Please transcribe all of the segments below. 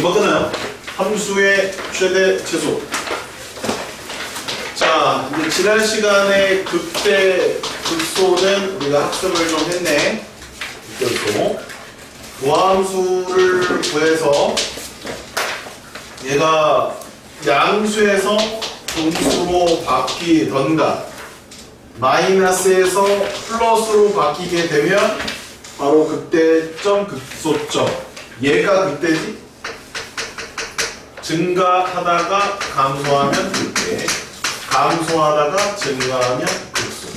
금방 끝나요. 함수의 최대 최소. 자, 이제 지난 시간에 극대 극소는 우리가 학습을 좀 했네. 극대극소. 도함수를 구해서 얘가 양수에서 분수로 바뀌던가 마이너스에서 플러스로 바뀌게 되면 바로 극대점, 극소점. 얘가 극대지? 증가하다가 감소하면 극대, 감소하다가 증가하면 극소.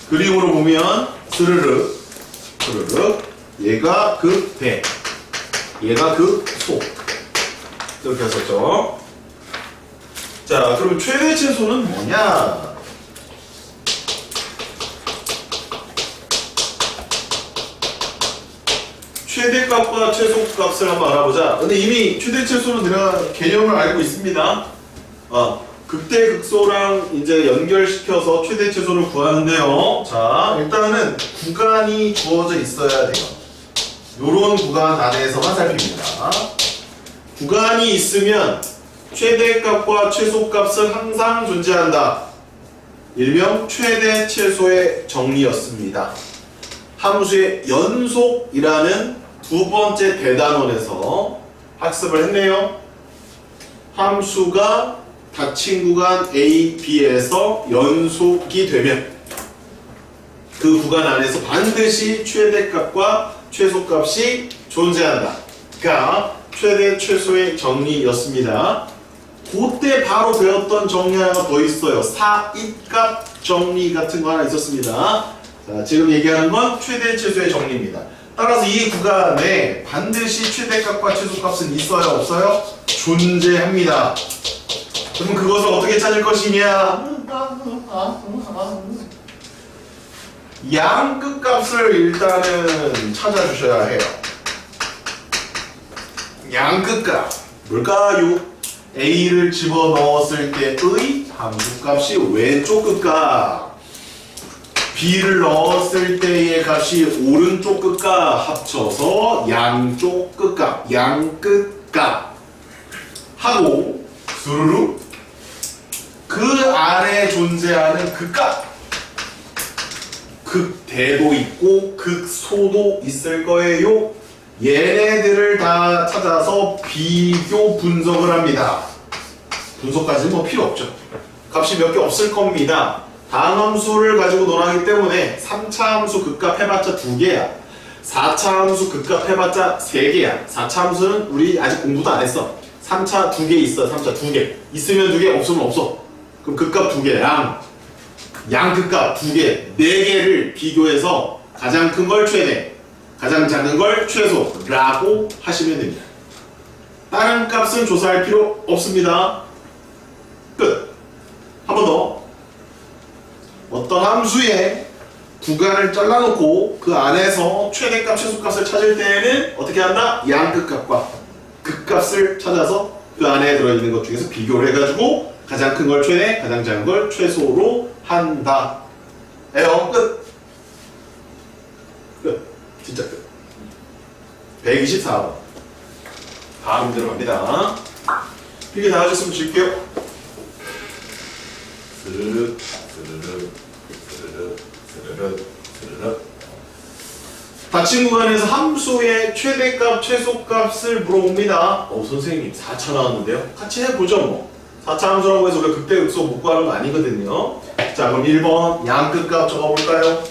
그림으로 보면 스르륵, 스르륵. 얘가 극대, 얘가 극소. 이렇게 했었죠. 자, 그럼 최대 최소는 뭐냐? 최대값과 최소값을 한번 알아보자. 근데 이미 최대 최소는 내가 개념을 알고 있습니다. 극대 극소랑 이제 연결시켜서 최대 최소를 구하는데요. 자, 일단은 구간이 주어져 있어야 돼요. 요런 구간 안에서만 살핍니다. 구간이 있으면 최대값과 최소값은 항상 존재한다. 일명 최대 최소의 정리였습니다. 함수의 연속이라는 두 번째 대단원에서 학습을 했네요. 함수가 닫힌 구간 A, B에서 연속이 되면 그 구간 안에서 반드시 최대값과 최소값이 존재한다. 그러니까 최대 최소의 정리였습니다. 그때 바로 배웠던 정리 하나 더 있어요. 사이값 정리 같은 거 하나 있었습니다. 자, 지금 얘기하는 건 최대 최소의 정리입니다. 따라서 이 구간에 반드시 최대값과 최소값은 있어요? 없어요? 존재합니다. 그럼 그것을 어떻게 찾을 것이냐? 양 끝값을 일단은 찾아주셔야 해요. 양 끝값 뭘까요? A를 집어넣었을 때의 함수값이 왼쪽 끝값, B를 넣었을 때의 값이 오른쪽 끝값 합쳐서 양쪽 끝값, 양 끝값 하고 수루루 그 안에 존재하는 극값, 극대도 있고 극소도 있을 거예요. 얘네들을 다 찾아서 비교 분석을 합니다. 분석까지는 뭐 필요 없죠. 값이 몇 개 없을 겁니다. 단함수를 가지고 논하기 때문에 3차 함수 극값 해봤자 2개야. 4차 함수 극값 해봤자 3개야. 4차 함수는 우리 아직 공부도 안 했어. 3차 2개 있어. 3차 2개. 있으면 2개, 없으면 없어. 그럼 극값 2개, 양 극값 2개, 4개를 비교해서 가장 큰 걸 최대, 가장 작은 걸 최소라고 하시면 됩니다. 다른 값은 조사할 필요 없습니다. 끝. 한 번 더. 어떤 함수의 구간을 잘라놓고 그 안에서 최대값, 최소값을 찾을 때에는 어떻게 한다? 양끝값과 극값을 찾아서 그 안에 들어있는 것 중에서 비교를 해가지고 가장 큰 걸 최대, 가장 작은 걸 최소로 한다. 에요. 끝. 끝. 진짜 끝. 124번. 다음 들어갑니다. 필기 다 하셨으면 줄게요. 스르륵, 스르륵, 스르륵, 스르륵, 스르륵. 닫힌 구간에서 함수의 최대값, 최소값을 물어봅니다. 선생님 4차 나왔는데요? 같이 해보죠 뭐. 4차 함수라고 해서 우리가 극대 극소 못 구하는 거 아니거든요. 자, 그럼 1번 양끝값 적어볼까요?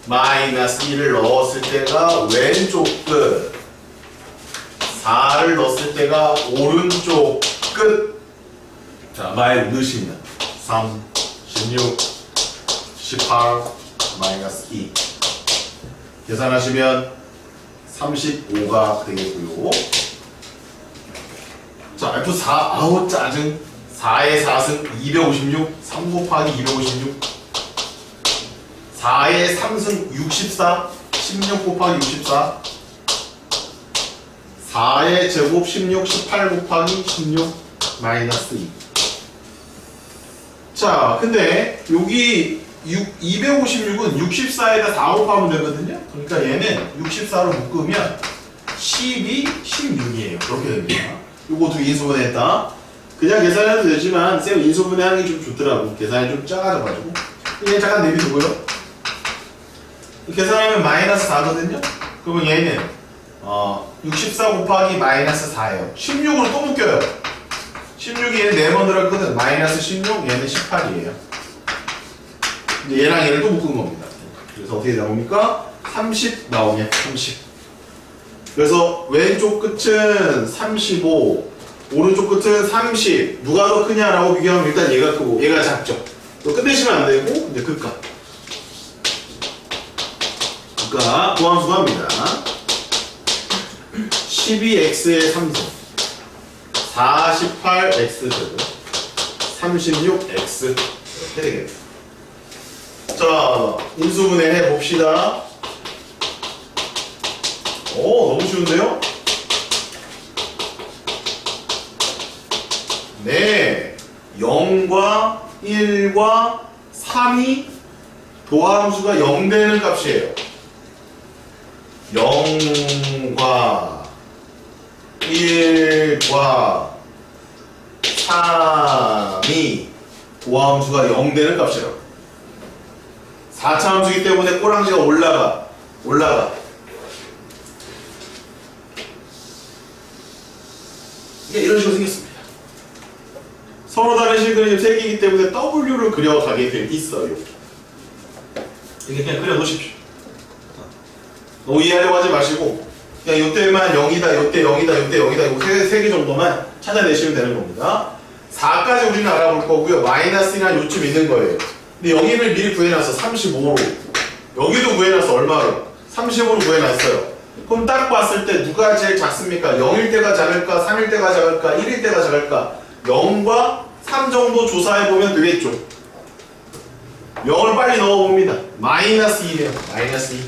마이너스 1을 넣었을 때가 왼쪽 끝, 4를 넣었을 때가 오른쪽 끝. 자, 말 넣으시면 3, 16, 18, 마이너스 2 계산하시면 35가 되겠고요. 자, F4, 아우 짜증. 4의 4승 256, 3 곱하기 256, 4의 3승 64, 16 곱하기 64, 4의 제곱 16, 18 곱하기 16, 마이너스 2. 자, 근데 여기 256은 64에다 4 곱하면 되거든요. 그러니까 얘는 64로 묶으면 12, 16이에요. 그렇게 됩니다. 요거 두 개 인수분해했다. 그냥 계산해도 되지만 쌤 인수분해하는 게 좀 좋더라고. 계산이 좀 작아져가지고. 얘 잠깐 내비두고요. 계산하면 마이너스 4거든요. 그러면 얘는 64 곱하기 마이너스 4예요. 16으로 또 묶여요. 16이 얘는 4번 들어갔거든. 마이너스 16, 얘는 18이에요. 이제 얘랑 얘를 또 묶은 겁니다. 그래서 어떻게 나옵니까? 30 나오냐? 30. 그래서 왼쪽 끝은 35, 오른쪽 끝은 30. 누가 더 크냐라고 비교하면 일단 얘가 크고 얘가 작죠. 또 끝내시면 안 되고 이제 극값. 극값 구함수 합니다. 12x의 3승 48x 제곱 36x 이렇게 되겠네요. 자, 인수분해 해봅시다. 오, 너무 쉬운데요? 네, 0과 1과 3이 도함수가 0 되는 값이에요. 0과 1과 3이 도함수가 0 되는 값이라고. 4차 함수이기 때문에 꼬랑지가 올라가. 이게 이런 식으로 생겼습니다. 서로 다른 실그램 3개이기 때문에 W를 그려가게 돼 있어요. 이렇게 그냥 그려놓으십시오. 너무 이해하려고 하지 마시고 그냥 이때만 0이다, 이때 0이다, 이때 0이다 이거 3개 정도만 찾아내시면 되는 겁니다. 4까지 우리는 알아볼 거고요. 마이너스나 요쯤 있는 거예요. 근데 여기를 미리 구해놨어. 35로. 여기도 구해놨어. 얼마로? 35로 구해놨어요. 그럼 딱 봤을 때 누가 제일 작습니까? 0일 때가 작을까? 3일 때가 작을까? 1일 때가 작을까? 0과 3 정도 조사해보면 되겠죠. 0을 빨리 넣어봅니다. 마이너스 2네요. 마이너스 2.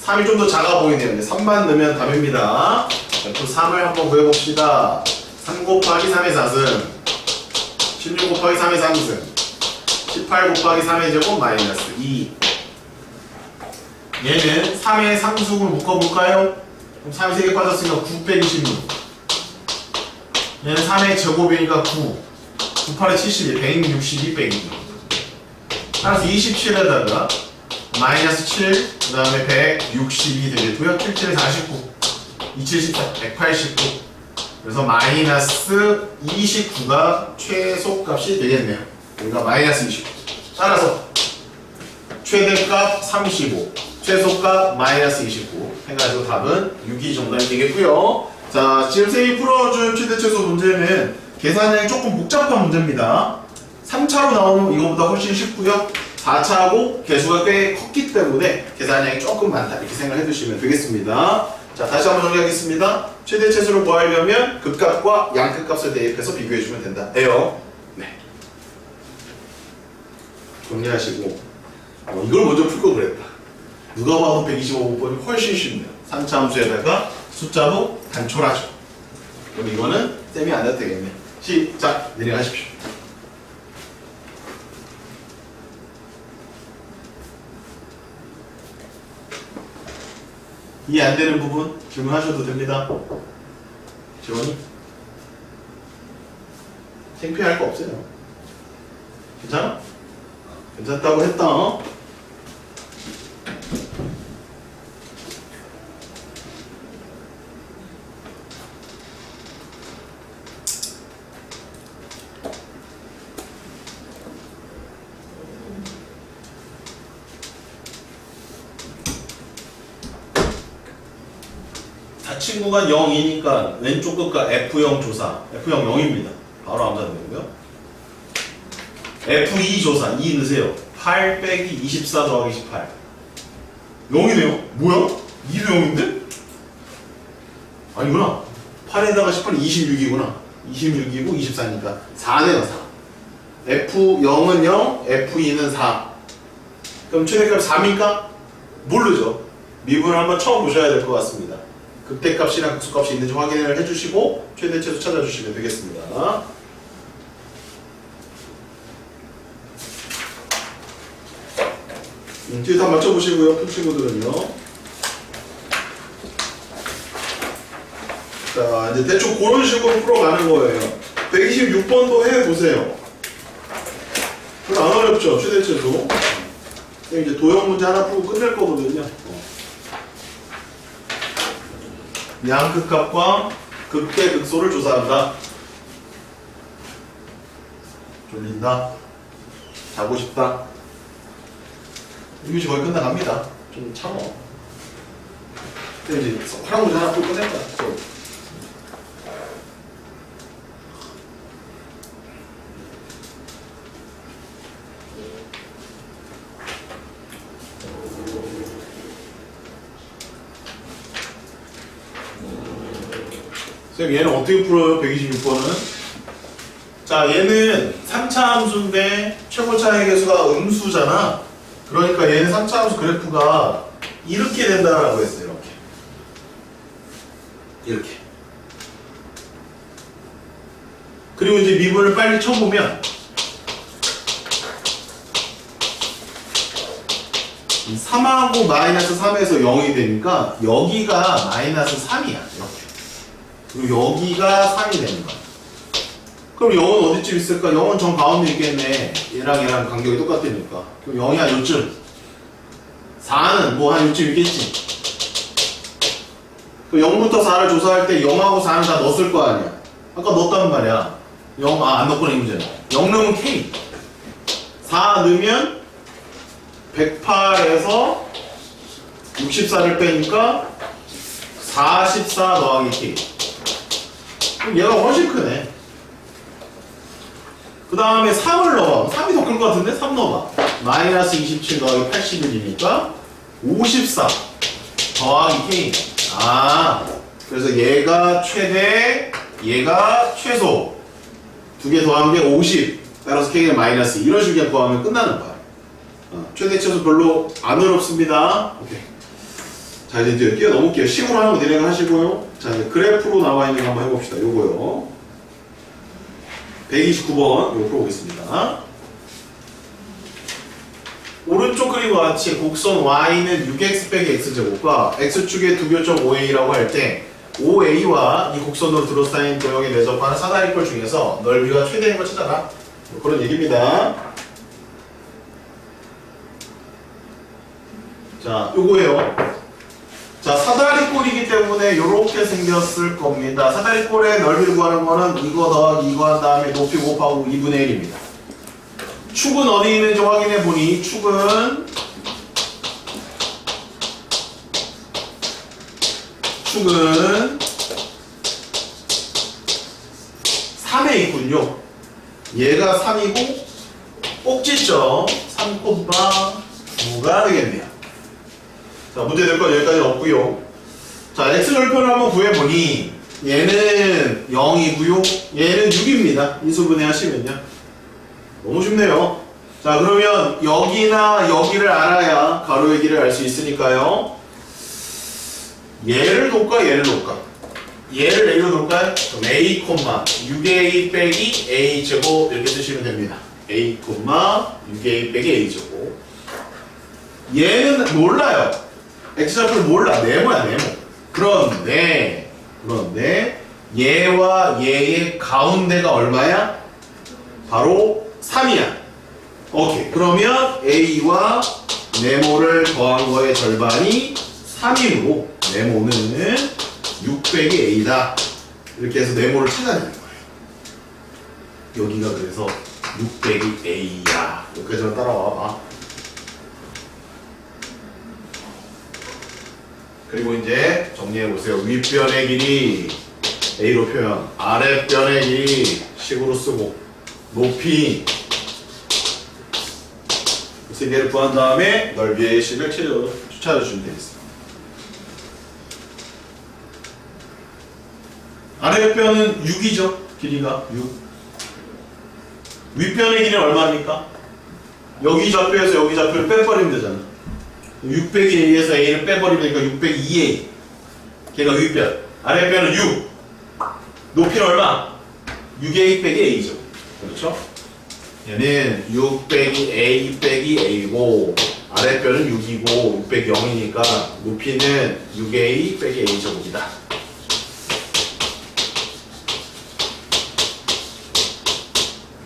3이 좀 더 작아 보이네요. 이제 3만 넣으면 답입니다. 또 3을 한번 구해봅시다. 3 곱하기 3의 4승 16 곱하기 3의 3승 18 곱하기 3의 제곱 마이너스 2. 얘는 3의 3승을 묶어볼까요? 그럼 3이 3개 빠졌으니까 9 빼기 16. 얘는 3의 제곱이니까 9 98에 72 162 빼기 2. 따라서 27에다가 마이너스 7 그 다음에 162 되겠고요. 77에 49 274 189. 그래서 마이너스 29가 최소값이 되겠네요. 그러니까 마이너스 29. 따라서 최대값 35, 최소값 마이너스 29 해가지고 답은 6이 정답이 되겠고요. 자, 지금 쌤이 풀어준 최대 최소 문제는 계산량이 조금 복잡한 문제입니다. 3차로 나오면 이거보다 훨씬 쉽고요. 4차하고 개수가 꽤 컸기 때문에 계산량이 조금 많다 이렇게 생각해 주시면 되겠습니다. 자, 다시 한번 정리하겠습니다. 최대 최소를 구하려면 극값과 양극값을 대입해서 비교해 주면 된다. 에요. 네. 정리하시고 이걸 먼저 풀 걸 그랬다. 누가 봐도 125번이 훨씬 쉽네요. 3차 함수에다가 숫자도 단촐하죠. 그럼 이거는 쌤이 안 해도 되겠네. 시작! 내려가십시오. 이해 안 되는 부분 질문하셔도 됩니다. 지원이? 창피할 거 없어요. 괜찮아? 괜찮다고 했다. 친구가 0이니까 왼쪽 끝과 F0 조사 F0 0입니다. 바로 암산되는 거고요. F2 조사 2 넣으세요. 8 빼기 24 더하기 18 0이네요. 뭐야? 2도 0인데? 아니구나. 8에다가 18이 26이구나. 26이고 24니까 4네요. 4 F0은 0 F2는 4 그럼 최대값 4입니까? 모르죠. 미분을 한번 처음 보셔야 될 것 같습니다. 극대값이랑 극소값이 있는지 확인을 해주시고 최대 최소 찾아주시면 되겠습니다. 뒤에서 한번 맞춰보시고요. 푼 친구들은요. 자, 이제 대충 그런 식으로 풀어가는 거예요. 126번도 해보세요. 별로 안 어렵죠? 최대치도. 이제 도형 문제 하나 풀고 끝낼 거거든요. 양극값과 극대극소를 조사한다. 졸린다. 자고 싶다. 이것이 거의 끝나갑니다. 좀 참어. 근데 이제 화랑 문제 하나 풀고 끝낼 거야. 선생님 얘는 어떻게 풀어요? 126번은? 자, 얘는 3차 함수인데 최고차의 개수가 음수잖아. 그러니까 얘는 3차 함수 그래프가 이렇게 된다라고 했어요. 이렇게. 그리고 이제 미분을 빨리 쳐보면 3하고 마이너스 3에서 0이 되니까 여기가 마이너스 3이야. 이렇게. 그리고 여기가 3이 되는 거야. 그럼 0은 어디쯤 있을까? 0은 정 가운데 있겠네. 얘랑 간격이 똑같으니까. 그럼 0이 한 요쯤. 4는 뭐 한 요쯤 있겠지. 그럼 0부터 4를 조사할 때 0하고 4는 다 넣었을 거 아니야. 아까 넣었단 말이야. 0, 안 넣고는 이 문제는. 0 넣으면 K. 4 넣으면 108에서 64를 빼니까 44 더하기 K. 그럼 얘가 훨씬 크네. 그 다음에 3을 넣어봐. 3이 더 클 것 같은데? 3 넣어봐. 마이너스 27 더하기 81이니까 54 더하기 K. 아, 그래서 얘가 최대, 얘가 최소. 두 개 더하는 게 50. 따라서 K는 마이너스. 이런 식으로 구하면 끝나는 거야. 최대 최소 별로 안 어렵습니다. 오케이. 자, 이제 뛰어넘을게요. 식으로 하는 거 진행을 하시고요. 자, 이제 그래프로 나와 있는 거 한번 해봅시다. 요거요. 129번 이거 풀어보겠습니다. 오른쪽 그림과 같이 곡선 y는 6x 빼기 x제곱과 x축의 두 교점 5a라고 할 때 5a와 이 곡선으로 둘러싸인 도형에 내접하는 사다리꼴 중에서 넓이가 최대인 걸 찾아라. 그런 얘기입니다. 자, 요거예요. 자, 사다리꼴이기 때문에 이렇게 생겼을 겁니다. 사다리꼴의 넓이를 구하는 거는 이거 더하기 이거 한 다음에 높이 곱하고 2분의 1입니다. 축은 어디 있는지 확인해 보니 축은 3에 있군요. 얘가 3이고 꼭지점 3,9가 되겠네요. 자, 문제 될 건 여기까지는 없고요. 자, x절편을 한번 구해보니 얘는 0이고요. 얘는 6입니다. 인수분해 하시면요. 너무 쉽네요. 자, 그러면 여기나 여기를 알아야 가로의 길을 알 수 있으니까요. 얘를 놓을까? 얘를 놓을까? 얘를 A로 놓을까요? 그럼 A, 6A 빼기 A제곱 이렇게 쓰시면 됩니다. A, 6A 빼기 A제곱. 얘는 몰라요. x좌표를 몰라. 네모야, 네모. 그런데 얘와 얘의 가운데가 얼마야? 바로 3이야. 오케이. 그러면 a와 네모를 더한 거의 절반이 3이므로 네모는 6 빼기 a다. 이렇게 해서 네모를 찾아내는 거예요. 여기가 그래서 6 빼기 a야. 여기까지만 따라와 봐. 그리고 이제 정리해보세요. 윗변의 길이 A로 표현, 아랫변의 길이 식으로 쓰고, 높이 세 개를 구한 다음에 넓이의 식을 찾아주시면 되겠습니다. 아랫변은 6이죠. 길이가 6. 윗변의 길이는 얼마입니까? 여기 좌표에서 여기 좌표를 빼버리면 되잖아. 6 빼기 A에서 A를 빼버리면 되니까 6 빼기 2A. 걔가 윗변. 아랫변은 6. 높이는 얼마? 6A 빼기 A죠. 그렇죠? 얘는 6 빼기 A 빼기 A고 아랫변은 6이고 6 빼기 0이니까 높이는 6a 빼기 a제곱이다.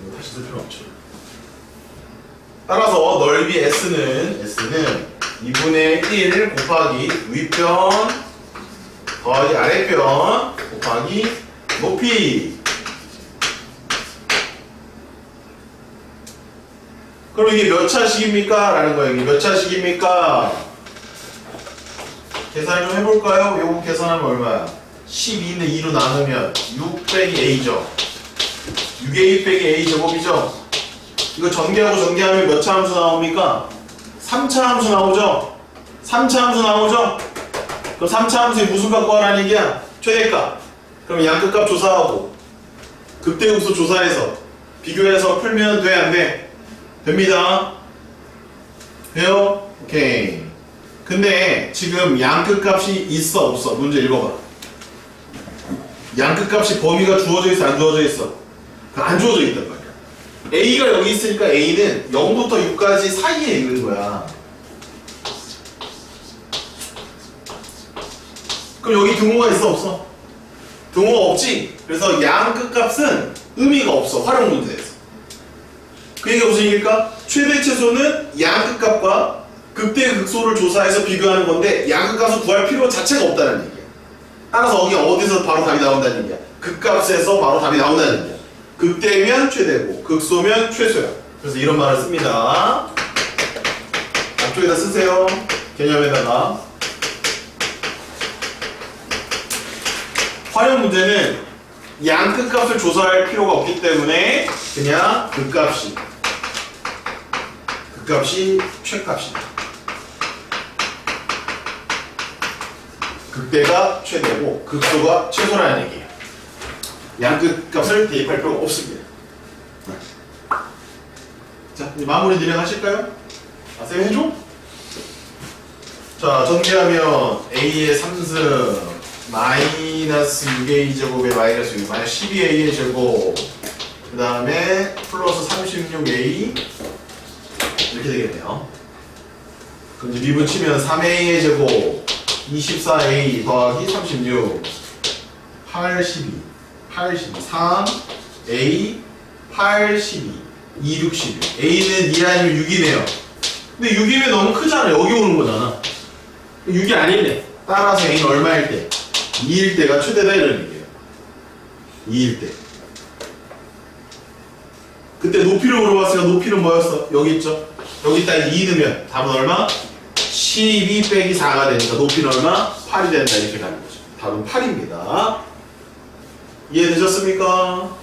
이거 다시 쓸 필요 없죠. 따라서 넓이 S는 2분의 1 곱하기 윗변 더하기 아랫변 곱하기 높이. 그럼 이게 몇 차식입니까? 라는 거예요. 이게 몇 차식입니까? 계산 좀 해볼까요? 요거 계산하면 얼마야? 12인데 2로 나누면 6 빼기 a죠. 6a 빼기 a 제곱이죠. 이거 전개하고 전개하면 몇 차 함수 나옵니까? 3차 함수 나오죠? 3차 함수 나오죠? 그럼 3차 함수에 무슨 값 구하라는 얘기야? 최대값. 그럼 양끝값 조사하고 극대극소 조사해서 비교해서 풀면 돼? 안 돼? 됩니다. 돼요? 오케이. 근데 지금 양끝값이 있어 없어? 문제 읽어봐. 양끝값이 범위가 주어져 있어 안 주어져 있어? 안 주어져 있단 말이야. A가 여기 있으니까 A는 0부터 6까지 사이에 있는 거야. 그럼 여기 등호가 있어 없어? 등호가 없지? 그래서 양 끝값은 의미가 없어. 활용 문제에서. 그 얘기가 무슨 얘기일까? 최대 최소는 양 끝값과 극대 극소를 조사해서 비교하는 건데 양 끝값을 구할 필요 자체가 없다는 얘기야. 따라서 여기 어디서 바로 답이 나온다는 얘기야? 극값에서 바로 답이 나온다는 얘기야. 극대면 최대고 극소면 최소야. 그래서 이런 말을 씁니다. 앞쪽에다 쓰세요. 개념에다가. 활용 문제는 양 끝값을 조사할 필요가 없기 때문에 그냥 극값이 최값이다. 극대가 최대고 극소가 최소라는 얘기예요. 양 끝값을 대입할 필요가 없습니다. 자, 이제 마무리 진행하실까요? 쌤 해줘? 자, 전개하면 a의 3승 마이너스 6a 제곱에 마이너스 6 마이너스 12a의 제곱 그 다음에 플러스 36a 이렇게 되겠네요. 그럼 이제 미분 치면 3a의 제곱 24a 더하기 36 82 3a 82 2 61 a는 2 아니면 6이네요. 근데 6이면 너무 크잖아. 여기 오는 거잖아. 6이 아니네. 따라서 a는 얼마일 때? 2일 때가 최대다 이런 얘기예요. 2일 때. 그때 높이를 물어봤으니까 높이는 뭐였어? 여기 있죠? 여기다 2 넣으면 답은 얼마? 12 빼기 4가 되니까 높이는 얼마? 8이 된다 이렇게 가는 거죠. 답은 8입니다. 이해되셨습니까?